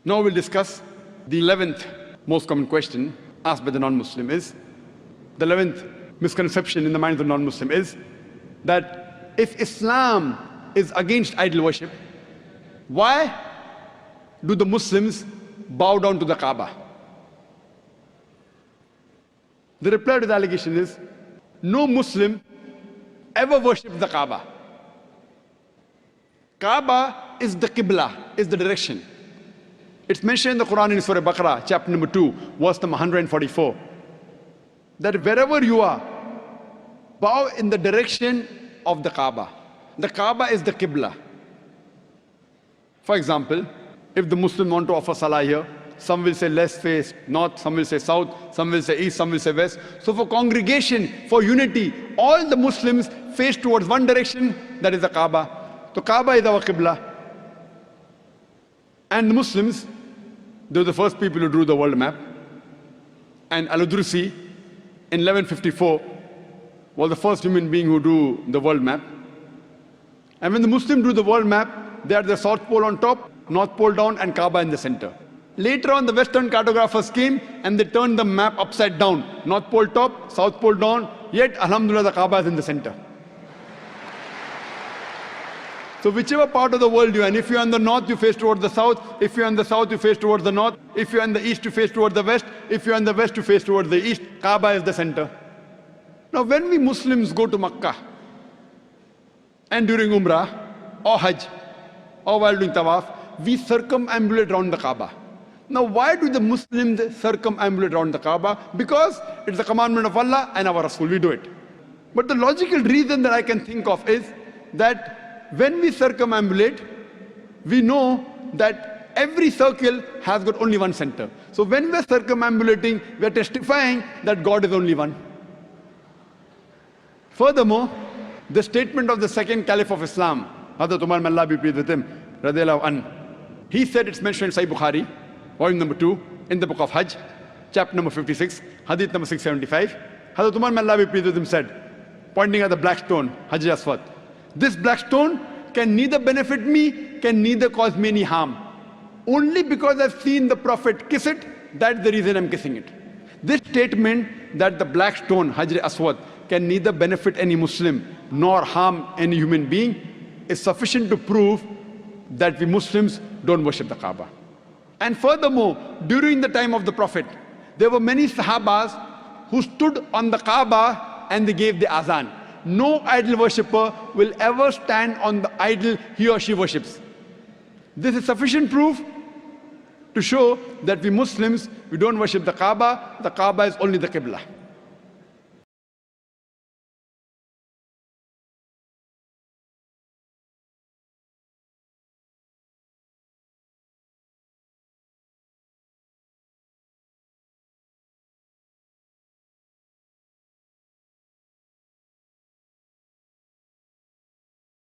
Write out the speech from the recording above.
Now we'll discuss the 11th most common question asked by the non-Muslim is, the 11th misconception in the mind of the non-Muslim is that if Islam is against idol worship, why do the Muslims bow down to the Kaaba? The reply to the allegation is, no Muslim ever worshipped the Kaaba. Kaaba is the Qibla, is the direction. It's mentioned in the Quran in Surah Baqarah, chapter number 2, verse number 144, that wherever you are, bow in the direction of the Kaaba. The Kaaba is the Qibla. For example, if the Muslim want to offer salah here, some will say let's face north, some will say south, some will say east, some will say west. So for congregation, for unity, all the Muslims face towards one direction, that is the Kaaba. So Kaaba is our Qibla. And the Muslims, they were the first people who drew the world map. And Al-Udrusi, in 1154, was the first human being who drew the world map. And when the Muslim drew the world map, they had the South Pole on top, North Pole down, and Kaaba in the center. Later on, the Western cartographers came and they turned the map upside down. North Pole top, South Pole down, yet Alhamdulillah the Kaaba is in the center. So whichever part of the world you're in, if you're in the north, you face towards the south. If you're in the south, you face towards the north. If you're in the east, you face towards the west. If you're in the west, you face towards the east. Kaaba is the center. Now when we Muslims go to Makkah, and during Umrah, or Hajj, or while doing Tawaf, we circumambulate around the Kaaba. Now why do the Muslims circumambulate around the Kaaba? Because it's the commandment of Allah and our Rasul, we do it. But the logical reason that I can think of is that when we circumambulate, we know that every circle has got only one center. So when we are circumambulating, we are testifying that God is only one. Furthermore, the statement of the second Caliph of Islam, Hazrat Umar, may Allah be pleased with him, radiallahu anh, he said, it's mentioned in Sahih Bukhari, volume number 2, in the book of Hajj, chapter number 56, hadith number 675. Hazrat Umar, may Allah be pleased with him, said, pointing at the black stone, Hajar Aswad, this black stone can neither benefit me, can neither cause me any harm. Only because I've seen the Prophet kiss it, that's the reason I'm kissing it. This statement that the black stone, Hajar Aswad, can neither benefit any Muslim nor harm any human being is sufficient to prove that we Muslims don't worship the Kaaba. And furthermore, during the time of the Prophet, there were many Sahabas who stood on the Kaaba and they gave the azan. No idol worshipper will ever stand on the idol he or she worships. This is sufficient proof to show that we Muslims, we don't worship the Kaaba is only the Qibla.